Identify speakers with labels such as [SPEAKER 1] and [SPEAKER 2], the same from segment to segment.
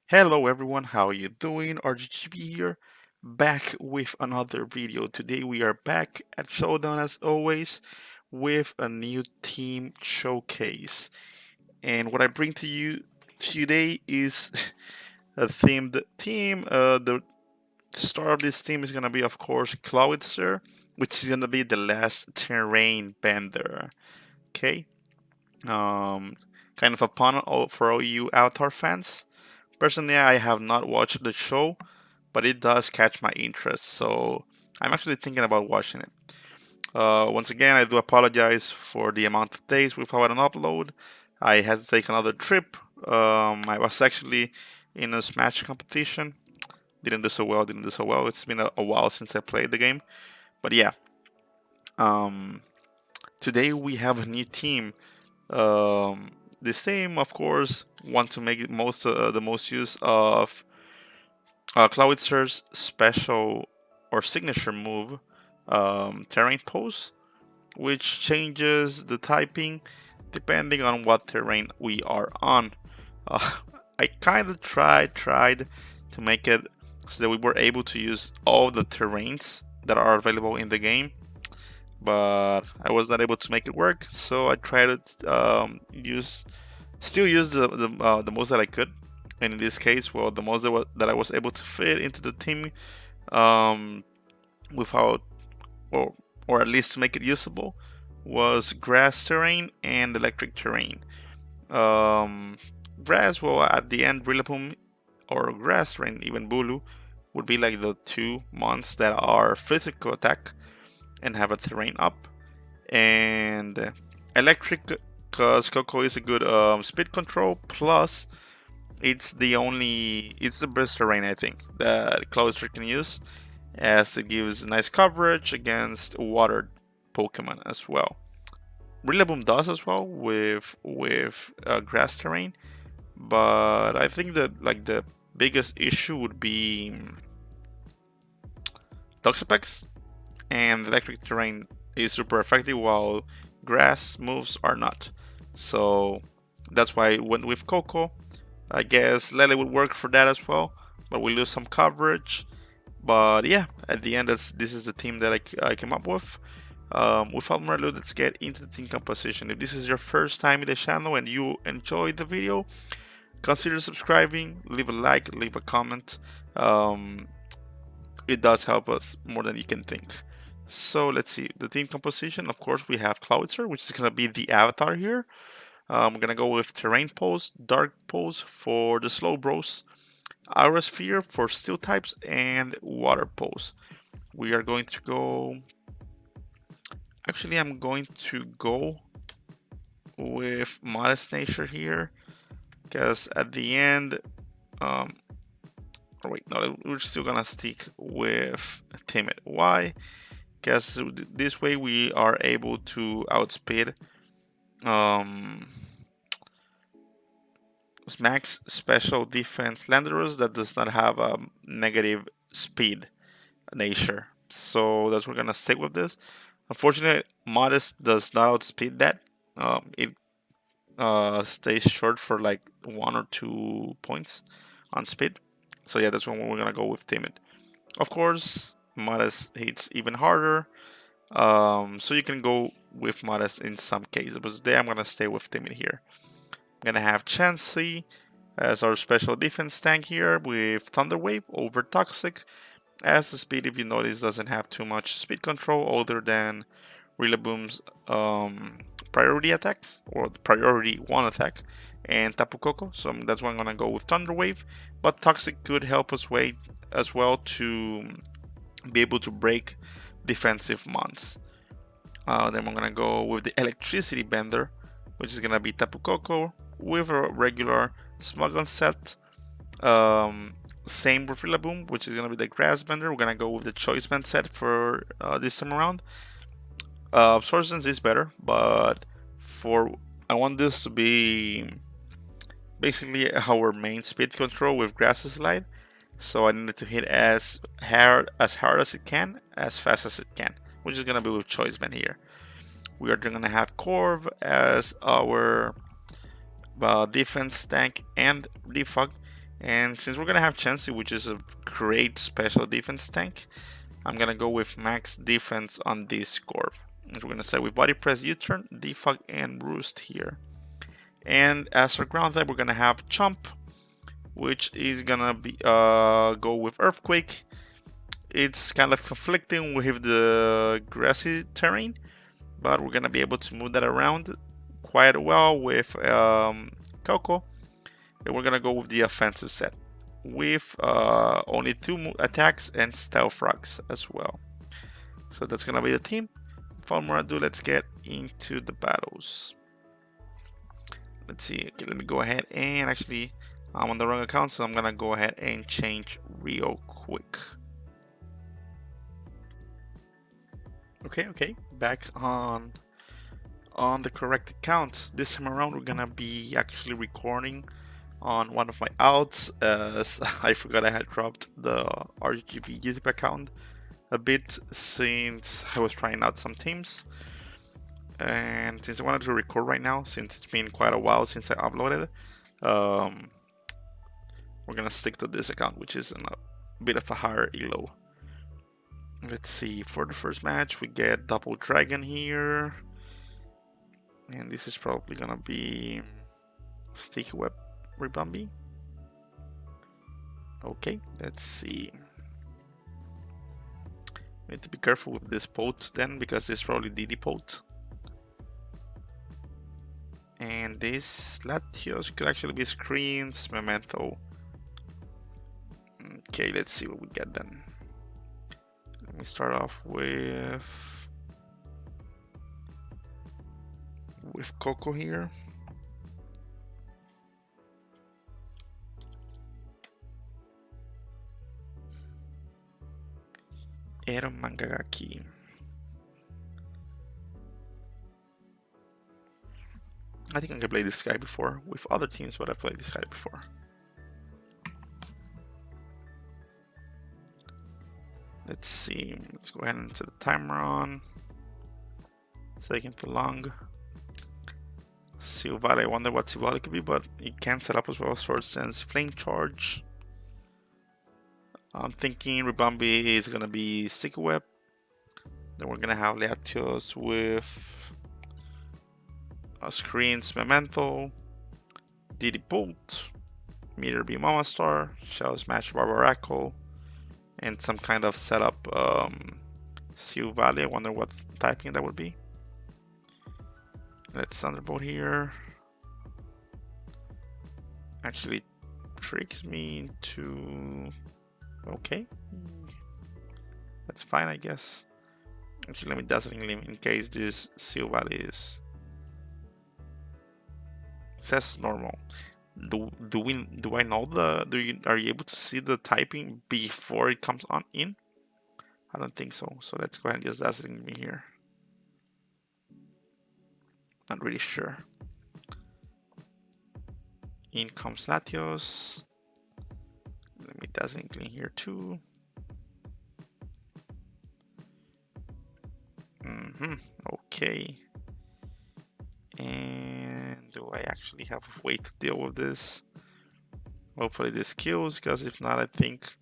[SPEAKER 1] Hello everyone, how are you doing? RGGB here, back with another video. Today we are back at Showdown as always with a new team showcase. And what I bring to you today is a themed team. The star of this team is gonna be of course Clawitzer, which is gonna be the last terrain bender. Okay? Um kind of a pun for all you Avatar fans. Personally, I have not watched the show, but it does catch my interest, so I'm actually thinking about watching it. Once again, I do apologize for the amount of days without an upload. I had to take another trip. I was actually in a Smash competition. Didn't do so well. It's been a while since I played the game. But yeah, um, today we have a new team. Um, this team, of course, want to make the most use of Clawitzer's special or signature move, Terrain Pose, which changes the typing depending on what terrain we are on. Uh, I kind of tried to make it so that we were able to use all the terrains that are available in the game, but I was not able to make it work. So I tried to still use the most that I could, and in this case, well, the most that I was able to fit into the team um, without, or or at least to make it usable, was grass terrain and electric terrain. Um, Grass, well, at the end, Rillaboom or grass terrain, even Bulu, would be like the two mons that are physical attack and have a terrain up, and electric because Coco is a good speed control, plus it's the best terrain I think that Clawitzer can use, as it gives nice coverage against water Pokemon as well. Rillaboom does as well with grass terrain, but I think that like the biggest issue would be Toxapex, and electric terrain is super effective while grass moves are not. So that's why I went with Coco. I guess Lele would work for that as well, but we lose some coverage. But yeah, at the end, this is the team that I came up with. Without more ado, let's get into the team composition. If this is your first time in the channel and you enjoyed the video, consider subscribing, leave a like, leave a comment. It does help us more than you can think. So let's see, the team composition, of course, we have Clawitzer, which is going to be the avatar here. We're going to go with Terrain Pose, Dark Pose for the Slow Bros, Aura Sphere for Steel types, and Water Pose. We are going to go... Actually, I'm going to go with Modest Nature here, because at the end... oh wait, no, we're still going to stick with Timid. Why? Because this way we are able to outspeed max special defense Landorus that does not have a negative speed nature. So that's we're gonna stick with this. Unfortunately, Modest does not outspeed that. It stays short for like 1 or 2 points on speed. So yeah, that's when we're gonna go with Timid. Of course, Modest hits even harder. So you can go with Modest in some cases, but today I'm gonna stay with Timid here. I'm gonna have Chansey as our special defense tank here with Thunder Wave over Toxic, as the speed, if you notice, doesn't have too much speed control other than Rillaboom's priority attacks, or the priority 1 attack, and Tapu Koko, so that's why I'm gonna go with Thunder Wave, but Toxic could help us wait as well to be able to break defensive mons. Then I'm gonna go with the Electricity Bender, which is gonna be Tapu Koko with a regular Smuggler set. Same with Rillaboom, which is gonna be the Grass Bender. We're gonna go with the Choice Band set for this time around. Sword Dance is better, but I want this to be basically our main speed control with Grass Slide. So I need to hit as hard as it can, as fast as it can, which is gonna be with Choice Band here. We are gonna have Corv as our defense tank and defog, And since we're gonna have Chansey, which is a great special defense tank, I'm gonna go with max defense on this Corv. And we're gonna start with body press, U-turn, defog, and roost here. And as for ground type, we're gonna have Chomp, which is gonna be go with Earthquake. It's kind of conflicting with the grassy terrain, but we're gonna be able to move that around quite well with Coco. And we're gonna go with the offensive set with only 2 attacks and stealth rocks as well. So that's gonna be the team. Without more ado, let's get into the battles. Let's see. Okay, let me go ahead and actually, I'm on the wrong account, so I'm gonna go ahead and change real quick. Okay, back on the correct account. This time around, we're gonna be actually recording on one of my outs, as I forgot I had dropped the RGB YouTube account a bit since I was trying out some teams. And since I wanted to record right now, since it's been quite a while since I uploaded, we're gonna stick to this account, which is in a bit of a higher elo. Let's see, for the first match we get double dragon here, and this is probably gonna be sticky web Ribambi. Okay, let's see. We need to be careful with this pot then, because this is probably DD pot. And this Latios could actually be screens, Memento. Okay, let's see what we get then. Let me start off with Coco here. Ero Mangagaki. I think I can play this guy before with other teams, but I've played this guy before. Let's see. Let's go ahead and set the timer on. It's taking too long. Silvale, I wonder what Silvale could be, but it can set up as well. Sword Sense, Flame Charge. I'm thinking Ribambi is gonna be Sticky Web. Then we're gonna have Latios with Screens, Memento, DD Bolt, Meteor Beam Mama Star, Shell Smash Barbaraco, and some kind of setup Silvale. I wonder what typing that would be. Let's Thunderbolt here. Actually tricks me into... Okay, that's fine, I guess. Actually, let me Dazzling Gleam in case this Silvale is... It says normal. Do I know the... Are you able to see the typing before it comes on in? I don't think so. So let's go ahead and just Dazzling Gleam here. Not really sure. In comes Latios. Let me Dazzling Gleam here too. Okay. And do I actually have a way to deal with this? Hopefully this kills, because if not, I think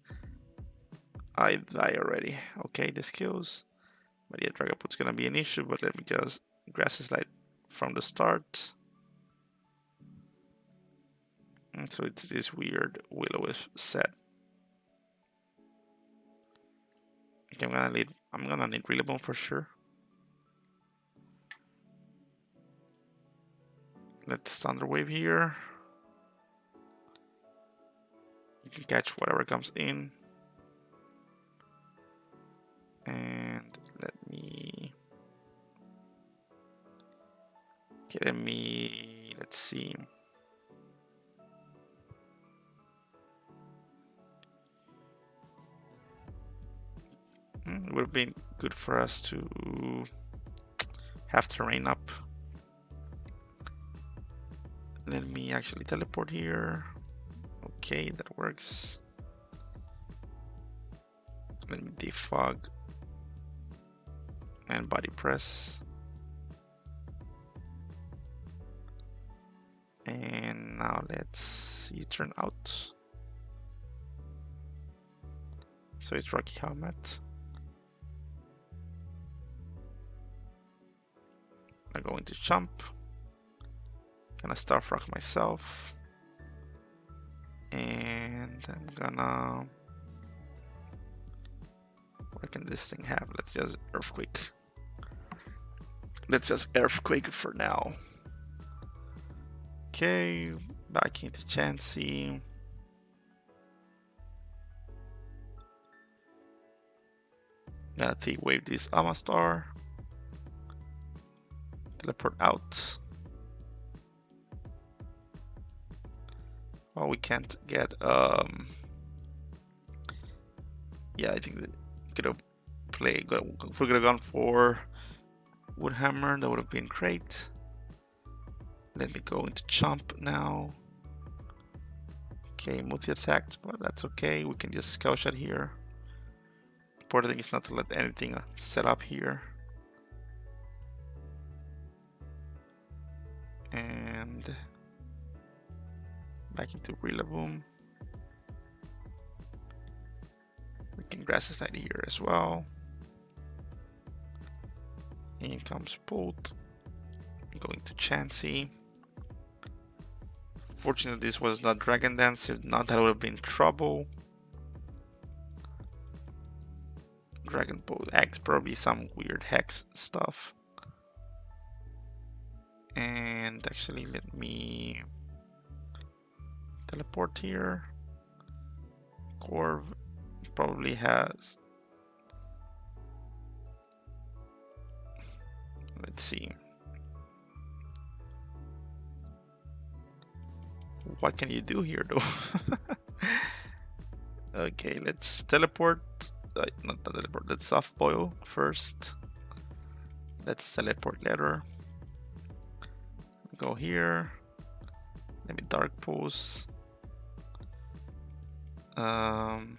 [SPEAKER 1] I die already. Okay, this kills. But yeah, Dragapult's gonna be an issue, but let me just Grassy Slide from the start. And so it's this weird Will-O-Wisp set. Okay, I'm gonna need Rillaboom for sure. Let's Thunder Wave here. You can catch whatever comes in. And let's see. It would have been good for us to have terrain up. Let me actually teleport here. Okay, that works. Let me defog and body press. And now let's U-turn out. So it's Rocky Helmet. I'm going to jump. Gonna Star Frog myself. And I'm gonna... What can this thing have? Let's just Earthquake. Let's just Earthquake for now. Okay, back into Chansey. Gonna T-Wave this Amastar. Teleport out. Oh, we can't get yeah, I think that could have played. If we could have gone for Woodhammer, that would have been great. Let me go into Chomp now. Okay, multi-attacked, but that's okay. We can just Scout Shot here. Important thing is not to let anything set up here. And back into Rillaboom. We can Grass Side here as well. In comes Bolt. Going to Chansey. Fortunately, this was not Dragon Dance. If not, that would have been trouble. Dragon Bolt X, probably some weird hex stuff. And actually, let me teleport here. Corv probably has. Let's see. What can you do here, though? Okay, let's teleport. Not teleport. Let's soft boil first. Let's teleport later. Go here. Maybe Dark Pulse. Then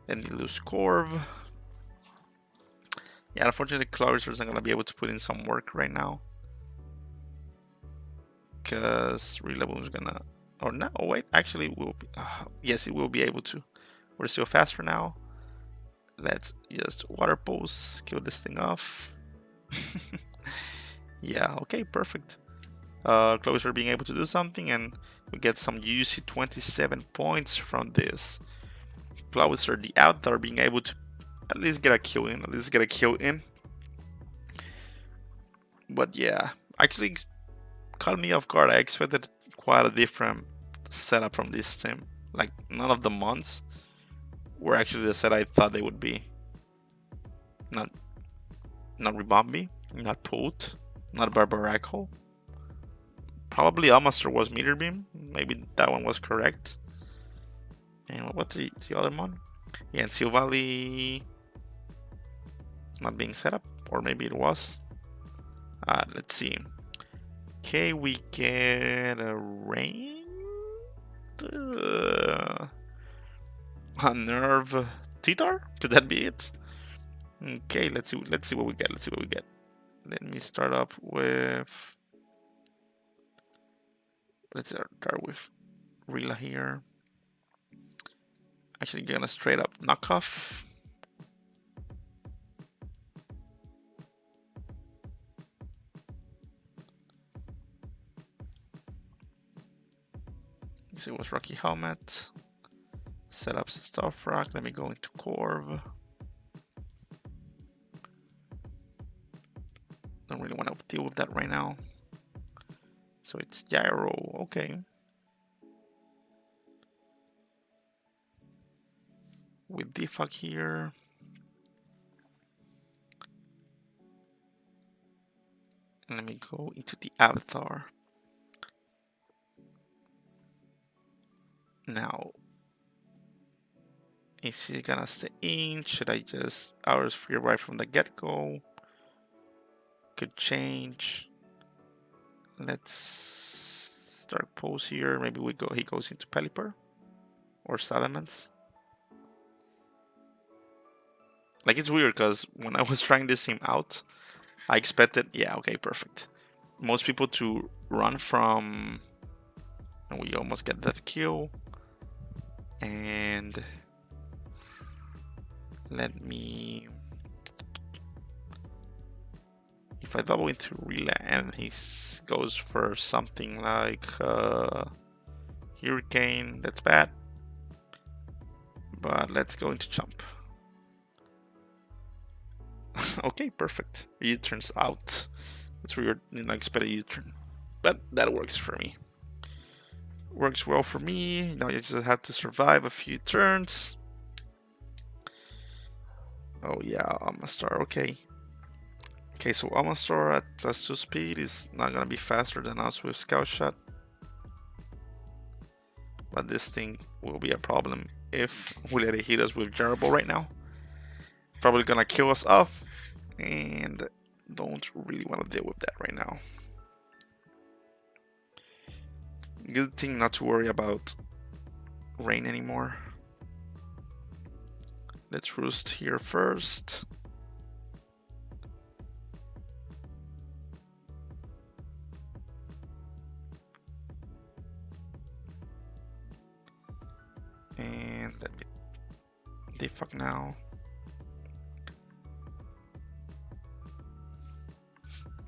[SPEAKER 1] you lose Corv. Yeah, unfortunately, Clawitzer isn't gonna be able to put in some work right now. Because Rillaboom is gonna. Or no, wait, actually, we'll be. Yes, it will be able to. We're still fast for now. Let's just Water Pulse, kill this thing off. Yeah, okay, perfect. Clawitzer being able to do something, and we get some juicy 27 points from this. Clawitzer, the Ttar, being able to at least get a kill in. But yeah, actually caught me off guard. I expected quite a different setup from this team. Like, none of the mons were actually the set I thought they would be. Not Rebombi, not Pult, not Barbaracle. Probably Almaster was Meteor Beam. Maybe that one was correct. And what's the other one? Yeah, and Seal Valley not being set up, or maybe it was. Let's see. Okay, we get a rain. A Nerve Ttar? Could that be it? Okay, let's see what we get. Let me start up with. Let's start with Rilla here. Actually, gonna straight up knockoff. So it was Rocky Helmet. Set up Star Frog. Let me go into Corv. Don't really want to deal with that right now. So it's Gyro. Okay. With Defog here. And let me go into the Avatar. Now, is he gonna stay in? Should I just Hours Free right from the get-go? Could change. Let's start pose here. Maybe he goes into Pelipper or Salamence. Like, it's weird because when I was trying this team out, I expected, yeah, okay, perfect. Most people to run from, and we almost get that kill. And let me, if I double into relay and he goes for something like hurricane, that's bad. But let's go into jump. Okay, perfect. U-turns out. That's weird. Didn't expect a U-turn, but that works for me. Works well for me. Now you just have to survive a few turns. Oh yeah, Star. Okay. Okay, so Star at +2 speed is not gonna be faster than us with Scout Shot. But this thing will be a problem if we let it hit us with Jarable right now. Probably gonna kill us off, and don't really want to deal with that right now. Good thing not to worry about rain anymore. Let's roost here first. And let me defuck now.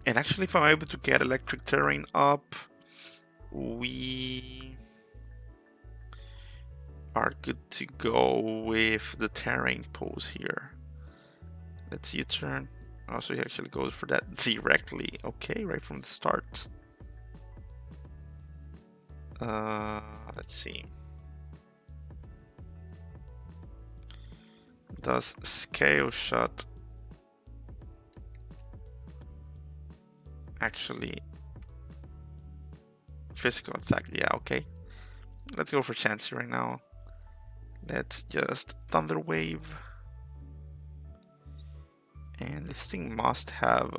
[SPEAKER 1] And actually, if I'm able to get electric terrain up, we are good to go with the terrain pose here. Let's U-turn. Oh, so he actually goes for that directly. Okay, right from the start. Let's see. Does scale shot actually physical attack? Yeah, okay. Let's go for Chansey right now. Let's just Thunder Wave. And this thing must have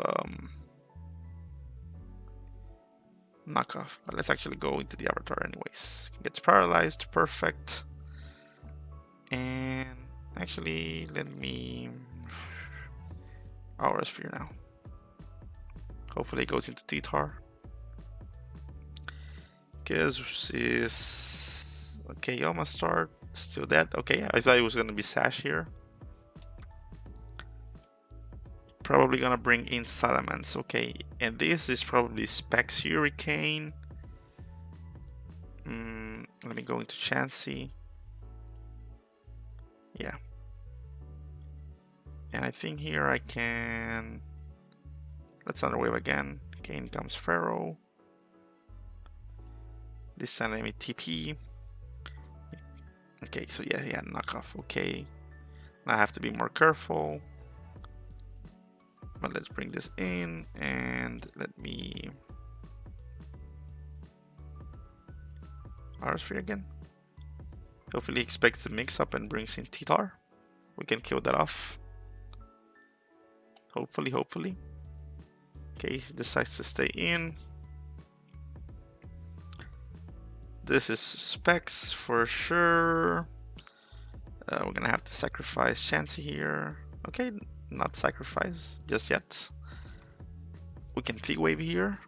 [SPEAKER 1] knockoff, but let's actually go into the avatar anyways. Gets paralyzed, perfect. And actually, let me Aura Sphere now. Hopefully, it goes into Ttar. Because is okay. Almost start still dead. Okay, I thought it was gonna be Sash here. Probably gonna bring in Salamence. Okay, and this is probably Specs Hurricane. Let me go into Chansey. Yeah. And I think here I can... Let's Underwave again. Okay, in comes Pharaoh. This enemy TP. Okay, so yeah, knockoff. Okay. Now I have to be more careful. But let's bring this in and let me... Aura Sphere again. Hopefully he expects the mix up and brings in Ttar. We can kill that off. Hopefully. Okay, he decides to stay in. This is Specs for sure. We're gonna have to sacrifice Chansey here. Okay, not sacrifice just yet. We can T-Wave here.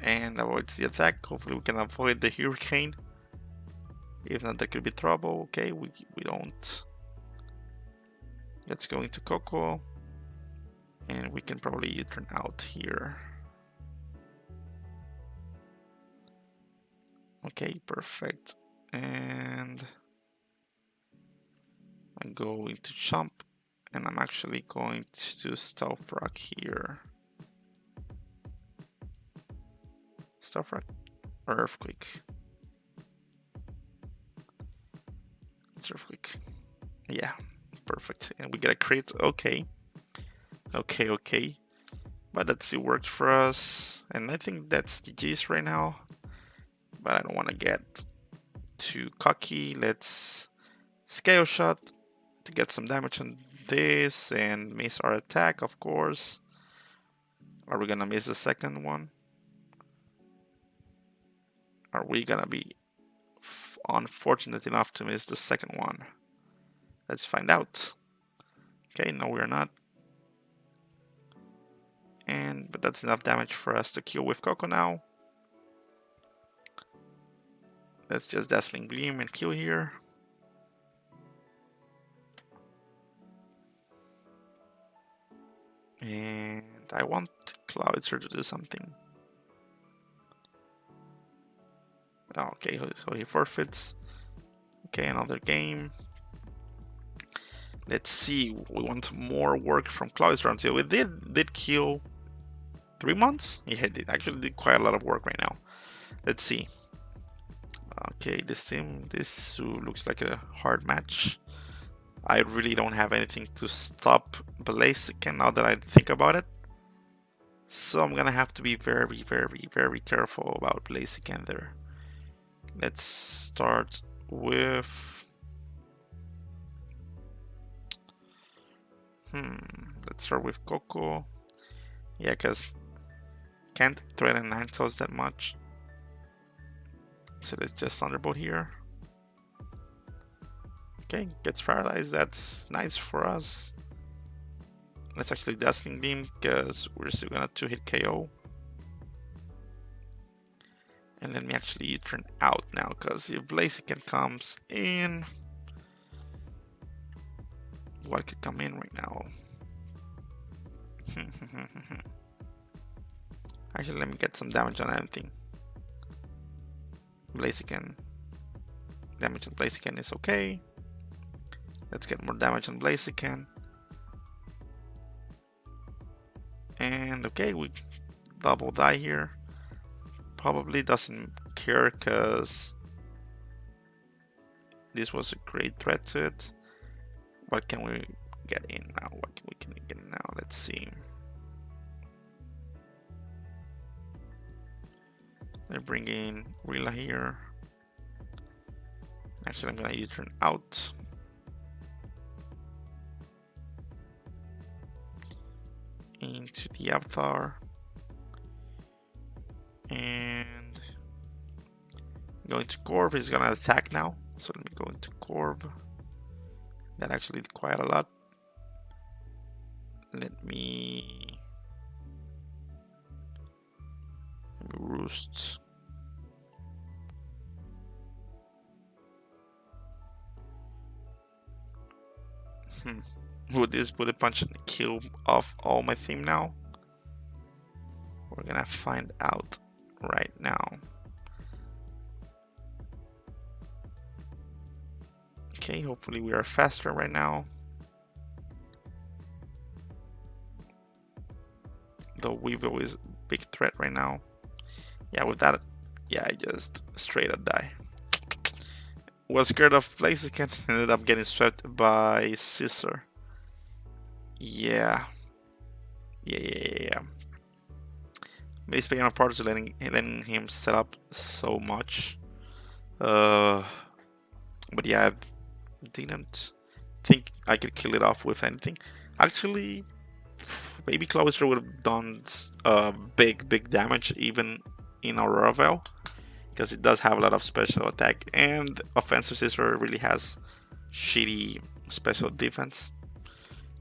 [SPEAKER 1] And avoids the attack. Hopefully we can avoid the Hurricane. If not, there could be trouble. Okay, we don't. Let's go into Coco. And we can probably U-turn out here. Okay, perfect. And I go into Jump. And I'm actually going to Stealth Rock here. Stealth Rock or Earthquake? It's Earthquake. Yeah, perfect. And we get a crit. Okay. But that still worked for us. And I think that's GG's right now. But I don't want to get too cocky. Let's Scale Shot to get some damage on this and miss our attack, of course. Are we gonna miss the second one? Are we gonna be unfortunate enough to miss the second one? Let's find out. Okay, no, we're not. But that's enough damage for us to kill with Coco now. Let's just Dazzling Gleam and kill here. And I want Clawitzer to do something. Okay, so he forfeits. Okay, another game. Let's see. We want more work from Clawitzer until we did kill 3 months. Yeah, it actually did quite a lot of work right now. Let's see. Okay, this looks like a hard match. I really don't have anything to stop Blissey now that I think about it. So I'm gonna have to be very, very, very careful about Blissey there. Let's start with let's start with Coco. Yeah, cause can't threaten Ninetales that much. So let's just Thunderbolt here. Okay, gets paralyzed. That's nice for us. Let's actually Dazzling Beam because we're still gonna 2-hit KO. And let me actually turn out now because if Blissey comes in, what could come in right now? Actually, let me get some damage on anything. Blissey damage on Blissey is okay. Let's get more damage on Blissey. And okay, we double die here. Probably doesn't care because this was a great threat to it. What can we get in now? What can we get in now? Let's see. I bring in Rila here. Actually, I'm gonna use turn out. Into the Avatar. And going to Corv. He's gonna attack now. So let me go into Corv. That actually did quite a lot. Let me roost. Would this bullet punch and kill off all my theme now? We're gonna find out right now. Okay, hopefully we are faster right now. Though Weevil is a big threat right now. Yeah, with that, yeah, I just straight up die. Was scared of Blaziken, ended up getting swept by Scissor. Yeah. Maybe playing a part is letting him set up so much. But yeah, I didn't think I could kill it off with anything. Actually, maybe Clawitzer would have done big damage even in Aurora Veil, because it does have a lot of special attack, and offensive Scissor really has shitty special defense.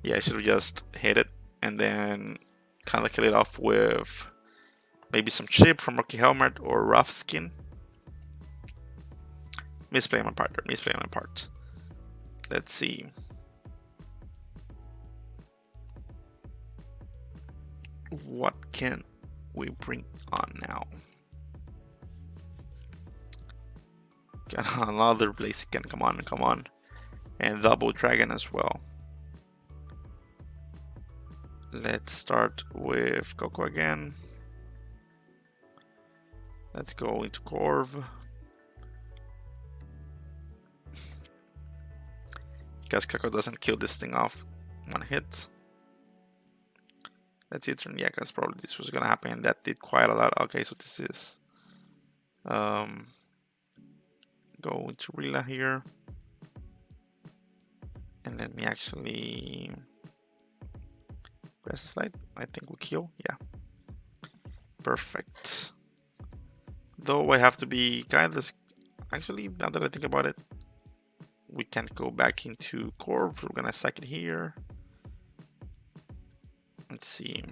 [SPEAKER 1] Yeah, I should have just hit it and then kind of kill it off with maybe some chip from Rocky Helmet or Rough Skin. Misplay my part there, misplay my part. Let's see. What can we bring on now? Got another Blaziken, come on. And double dragon as well. Let's start with Coco again. Let's go into Corv. Because Coco doesn't kill this thing off one hit. Let's hit turn, yeah, because probably this was gonna happen, and that did quite a lot. Okay, so this is go into Rila here. And let me actually press the slide. I think we kill, yeah. Perfect. Though I have to be kind of, actually, now that I think about it, we can't go back into Corv. We're gonna sack it here. Let's see.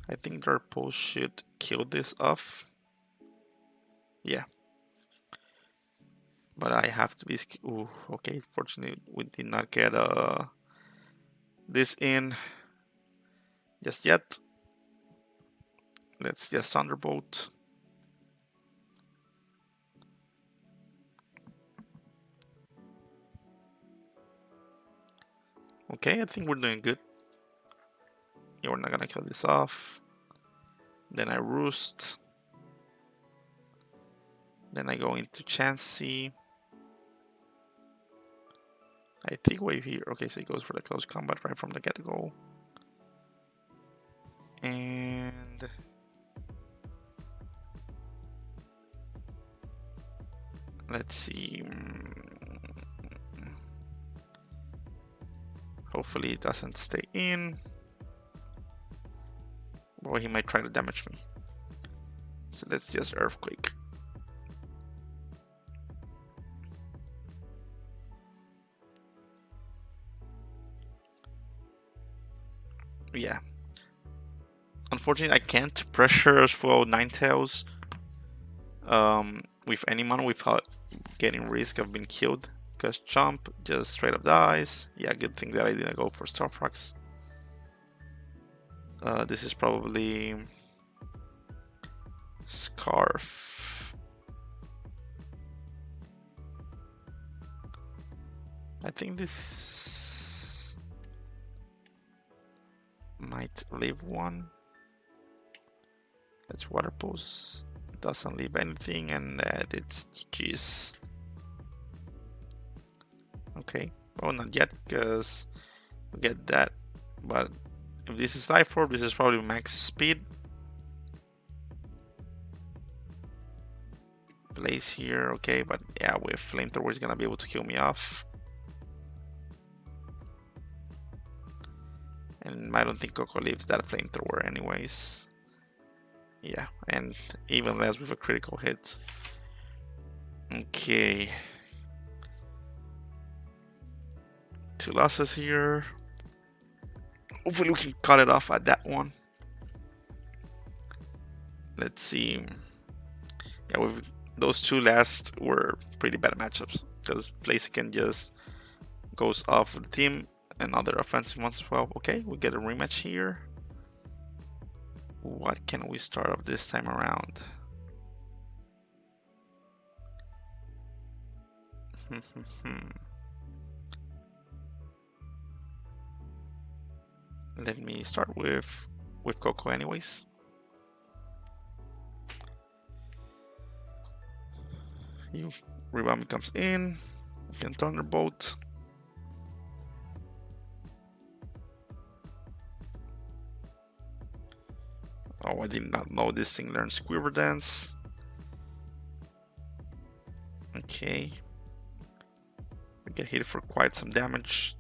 [SPEAKER 1] I think Dark Pulse should kill this off. Yeah. But I have to be. Ooh, okay. Fortunately, we did not get this in just yet. Let's just Thunderbolt. Okay, I think we're doing good. Yeah, we're not gonna kill this off. Then I Roost. Then I go into Chansey. I think wave here. Okay, so he goes for the close combat right from the get-go. And let's see. Hopefully it doesn't stay in. Or he might try to damage me. So let's just Earthquake. Yeah. Unfortunately, I can't pressure for Ninetales with any mana without getting risk of being killed. Because Chomp just straight up dies. Yeah, good thing that I didn't go for Starfrax. This is probably Scarf. I think this might leave one. Let's Water Pose. Doesn't leave anything, and it's GG's. Okay. Oh, not yet, because we get that. But if this is Life Orb, this is probably max speed. Place here, okay, but yeah, with Flamethrower is gonna be able to kill me off. And I don't think Coco leaves that Flamethrower anyways. Yeah, and even less with a critical hit. Okay. 2 losses here. Hopefully we can cut it off at that one. Let's see. Yeah, with those 2 last were pretty bad matchups because Blissey can just goes off the team and other offensive ones as well. Okay, we get a rematch here. What can we start off this time around? Let me start with Coco anyways. You Rebound comes in. You can Thunderbolt. Oh, I did not know this thing learns Quiver Dance. Okay. We get hit for quite some damage,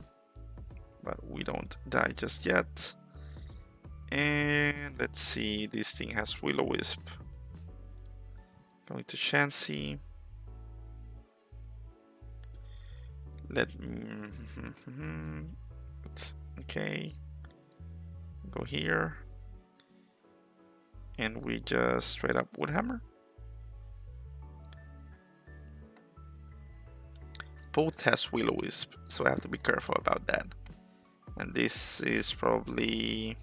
[SPEAKER 1] but we don't die just yet. And let's see, this thing has Will-O-Wisp. Going to Chansey. Okay. Go here. And we just straight up Woodhammer. Both has Will-O-Wisp, so I have to be careful about that. And this is probably...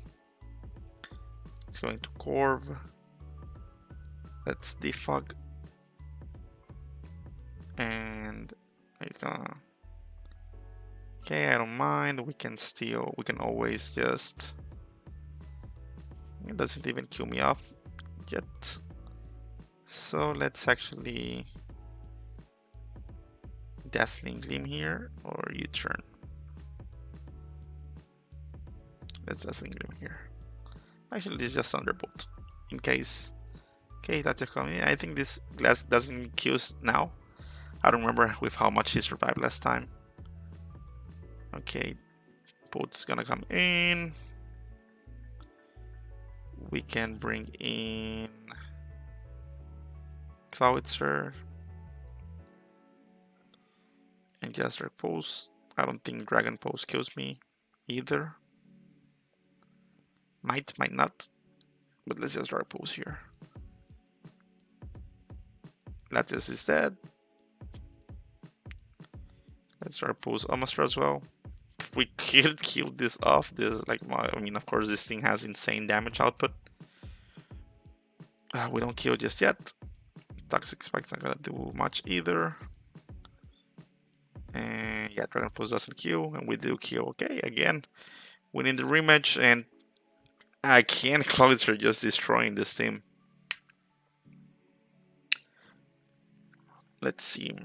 [SPEAKER 1] It's going to Corv. Let's defog. And it's gonna... Okay, I don't mind. We can always just... It doesn't even kill me off yet. So let's actually... Dazzling Gleam here, or U-turn. Let's Dazzling Gleam here. Actually, this is just Thunderbolt, in case. Okay, that's just coming. I think this glass doesn't kills now. I don't remember with how much he survived last time. Okay, Bolt's gonna come in. We can bring in Clawitzer and just Dark Pulse. I don't think Dragon Pulse kills me either. Might not, but let's just Dark Pulse here. Latias is dead. Let's try to pose Amaster as well. We could kill this off. This like I mean, of course, this thing has insane damage output. We don't kill just yet. Toxic Spike's not gonna do much either. And yeah, Dragon Pulse doesn't kill, and we do kill. Okay, again, winning the rematch, and I can't Clawitzer just destroying this team. Let's see.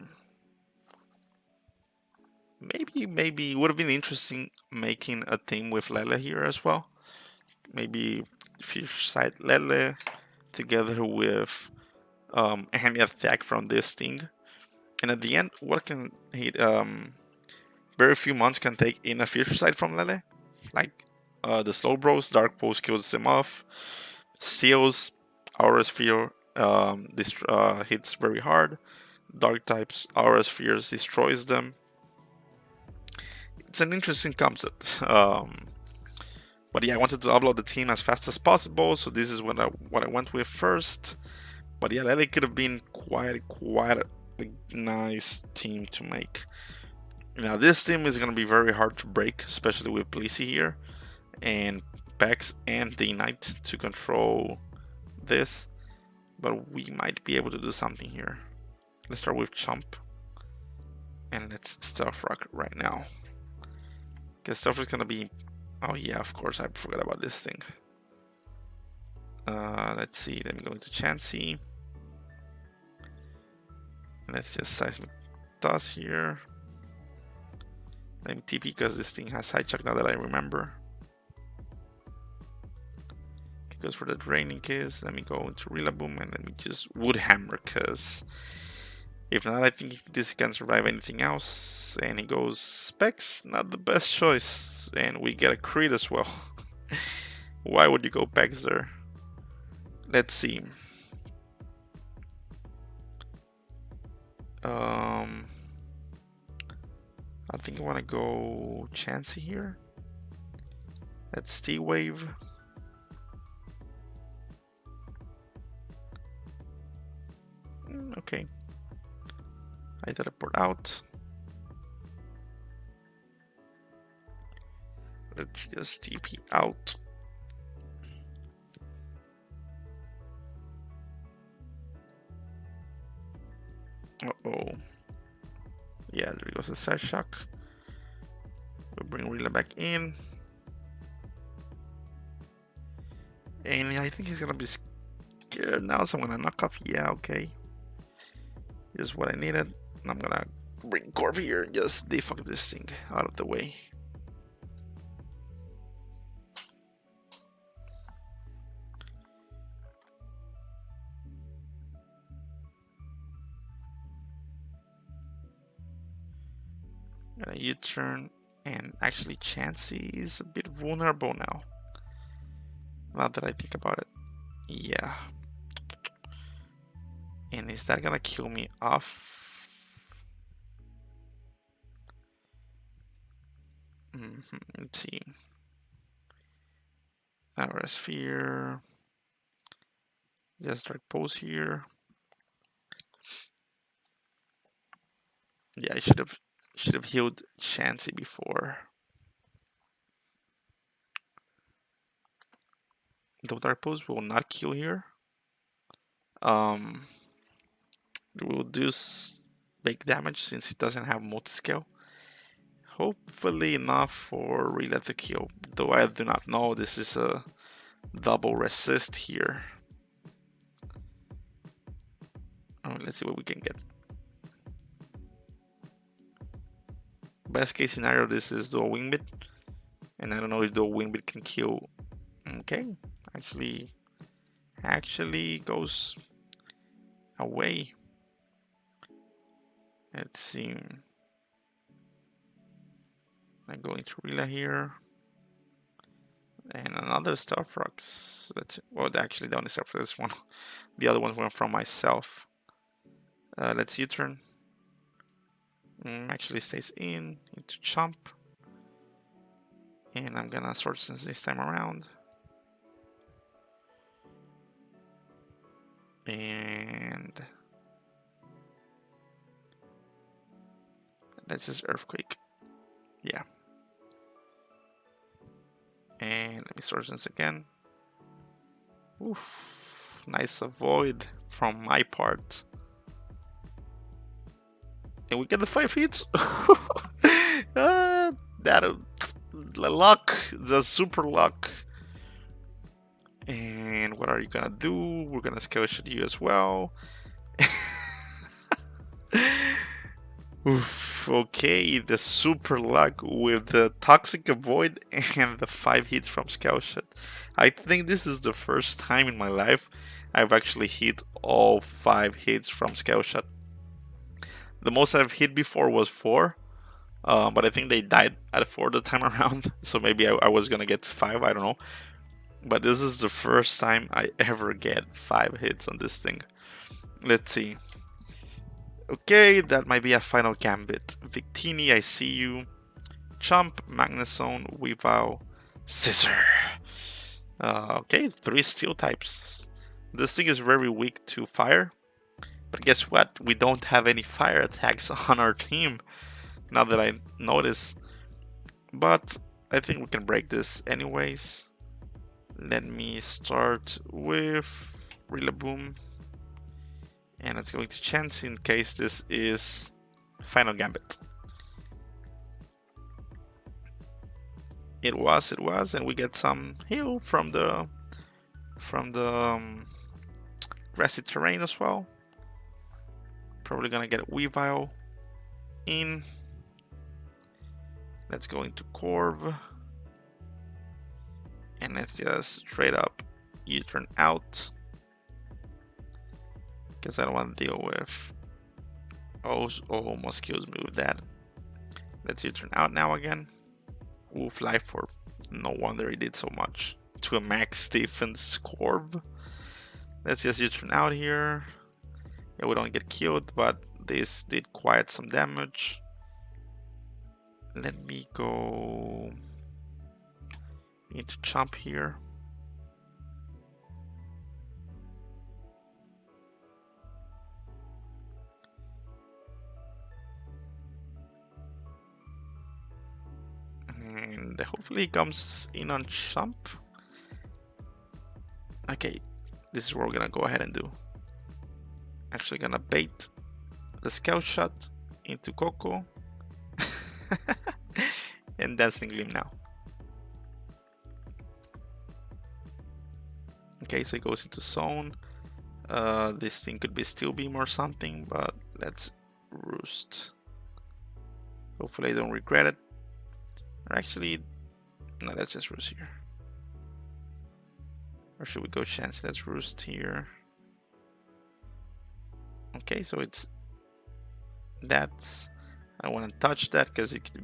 [SPEAKER 1] Maybe it would have been interesting making a team with Lele here as well. Maybe Fish Side Lele together with any attack from this thing. And at the end, what can he very few months can take in a future side from Lele? Like the slow bros, Dark Pulse kills him off, steals, Aura Sphere hits very hard, Dark types, Aura Spheres destroys them. It's an interesting concept. But yeah, I wanted to upload the team as fast as possible, so this is what I went with first. But yeah, Lele could have been quite a nice team to make. Now this team is going to be very hard to break, especially with Blissey here, and Pex and the Knight to control this. But we might be able to do something here. Let's start with Chomp. And let's Stealth Rock right now. Because Stealth is going to be... Oh yeah, of course, I forgot about this thing. Let's see, let me go into Chansey. And let's just Seismic Toss here. Let me TP because this thing has Sidechuck now that I remember. It goes for the Draining Kiss. Let me go into Rillaboom and let me just Wood Hammer because if not, I think this can survive anything else. And he goes Specs, not the best choice. And we get a crit as well. Why would you go Pex there? Let's see. I think I want to go Chansey here. Let's T-Wave. Okay. I teleport out. Let's just TP out. Uh-oh. Yeah, there goes the Side Shock. We'll bring Rila back in. And I think he's gonna be scared now, so I'm gonna knock off. Yeah, okay. Is what I needed. And I'm gonna bring Corv here and just defuck this thing out of the way. Gonna U-turn, and actually Chansey is a bit vulnerable now. Now that I think about it. Yeah. And is that gonna kill me off? Let's see. Aura Sphere. Just Dark Pulse here. Yeah, I should have healed Chansey before. The Dark Pulse will not kill here. It will do big damage since it doesn't have multi-scale. Hopefully enough for Relay to kill. Though I do not know, this is a double resist here. Let's see what we can get. Best case scenario, this is dual Wingbit. And I don't know if dual Wingbit can kill. Okay, actually goes away. Let's see. I'm going to Rila here. And another Stealth Rocks. Well, actually, the only Stealth Rock is one. The other ones went from myself. Let's U-turn. Actually stays into Chomp. And I'm gonna Sword Sense this time around. And Let's just Earthquake. Yeah. And let me search this again. Oof. Nice avoid from my part. And we get the 5 hits. That the luck, the super luck. And what are you gonna do? We're gonna Scout you as well. Oof, okay, the super luck with the toxic avoid and the 5 hits from Scout Shot. I think this is the first time in my life I've actually hit all 5 hits from Scout Shot. The most I've hit before was 4, but I think they died at 4 the time around, so maybe I was gonna get 5, I don't know. But this is the first time I ever get 5 hits on this thing. Let's see. Okay, that might be a final Gambit. Victini, I see you. Chomp, Magnezone, Weavile, Scissor. Okay, 3 steel types. This thing is very weak to fire. But guess what? We don't have any fire attacks on our team. Now that I notice. But I think we can break this anyways. Let me start with Rillaboom. And it's going to Chansey in case this is final Gambit. It was, and we get some heal from the grassy terrain as well. Probably gonna get Weavile in. Let's go into Corv. And let's just straight up U-turn out. Because I don't want to deal with almost kills me with that. Let's U-turn out now again. Oof, Life Orb. No wonder he did so much. To a max defense Corv. Let's just U-turn out here. Yeah, we don't get killed, but this did quite some damage. Let me go into Chomp here. And hopefully he comes in on Chomp. Okay, this is what we're gonna go ahead and do. Actually gonna bait the Scout Shot into Coco. And Dancing Gleam now. Okay, so he goes into Zone. This thing could be Steel Beam or something, but let's Roost. Hopefully I don't regret it. Or actually, no, let's just Roost here. Or should we go Chance? Let's Roost here. Okay, so it's that's. I don't want to touch that because it could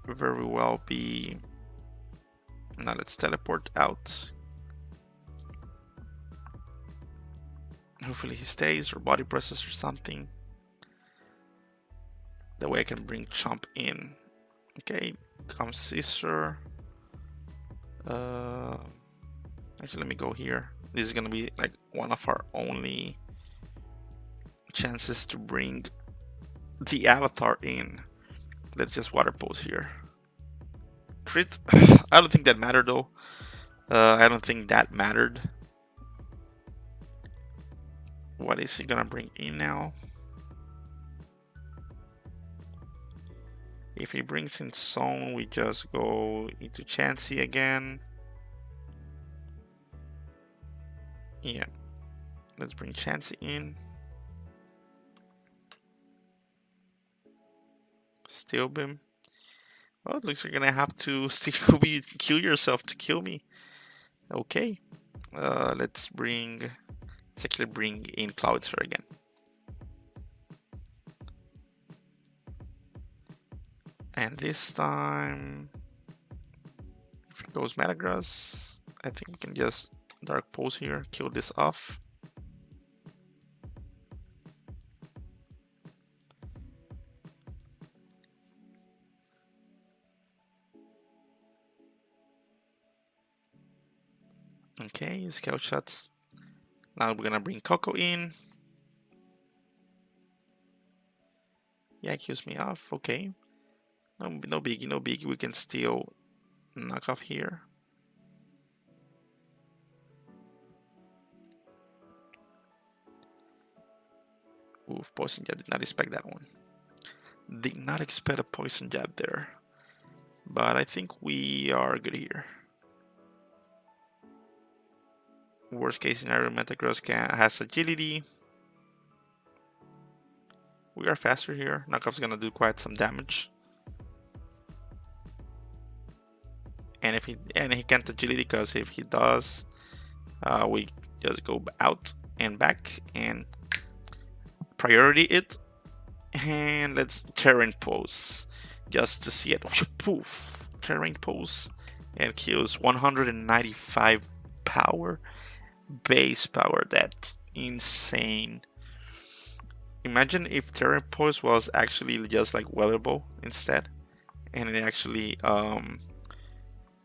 [SPEAKER 1] very well be. Now let's teleport out. Hopefully he stays or body presses or something. That way I can bring Chomp in. Okay, comes Scissor. Actually, let me go here. This is gonna be like one of our only chances to bring the avatar in. Let's just water pose here. Crit. I don't think that mattered though. I don't think that mattered. What is he gonna bring in now? If he brings in Zone, we just go into Chansey again. Yeah. Let's bring Chansey in. Steel Beam. Well, it looks like you're gonna have to kill yourself to kill me. Okay. Let's actually bring in Clawitzer again. And this time, if it goes Metagross, I think we can just Dark Pulse here, kill this off. Okay, Scout Shots. Now we're gonna bring Coco in. He accused me of. Okay. No biggie, no biggie. We can still knock off here. Oof, poison jab. Did not expect that one. Did not expect a poison jab there. But I think we are good here. Worst case scenario, Metagross has agility. We are faster here. Knockoff's gonna do quite some damage. And if he can't agility, because if he does, we just go out and back and priority it. And let's terrain pose just to see it. Poof, terrain pose, and kills 195 power, base power. That's insane. Imagine if terrain pose was actually just like weatherable instead, and it actually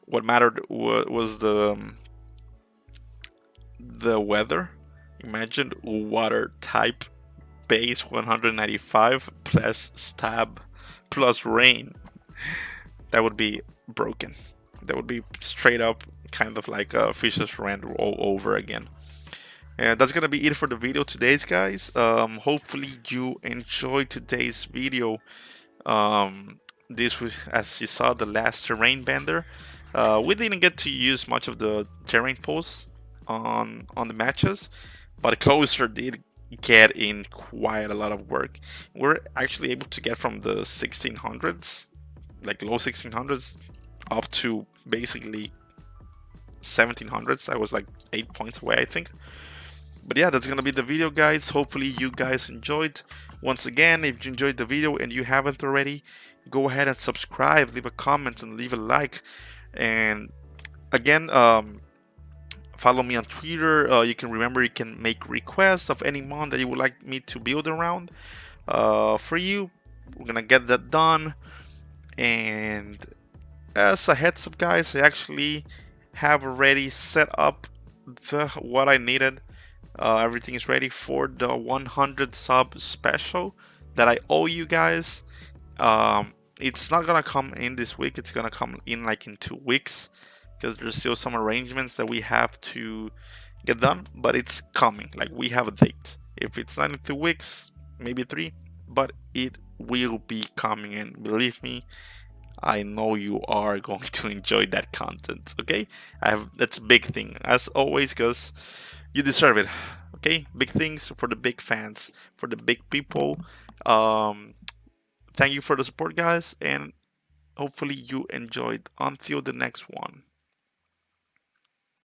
[SPEAKER 1] what mattered was the weather. Imagine water type base 195 plus stab plus rain. That would be broken. That would be straight up kind of like a Fisher's Rand all over again. And that's gonna be it for the video today, guys. Hopefully you enjoyed today's video. This was, as you saw, the last Terrain Bender. We didn't get to use much of the terrain pulse on the matches, but Clawitzer did get in quite a lot of work. We're actually able to get from the 1600s, like low 1600s, up to basically 1700s. I was like 8 points away, I think. But yeah, that's gonna be the video, guys. Hopefully you guys enjoyed. Once again, if you enjoyed the video and you haven't already, go ahead and subscribe, leave a comment, and leave a like. And again, follow me on Twitter. You can make requests of any mon that you would like me to build around for you. We're gonna get that done. And as a heads up, guys, I actually have already set up what I needed. Everything is ready for the 100 sub special that I owe you guys. It's not gonna come in this week. It's gonna come in like in 2 weeks, because there's still some arrangements that we have to get done, but it's coming. Like, we have a date. If it's not in 2 weeks, maybe 3, but it will be coming, and believe me, I know you are going to enjoy that content. Okay, that's a big thing as always, because you deserve it. Okay, big things for the big fans, for the big people. Thank you for the support, guys, and hopefully you enjoyed. Until the next one.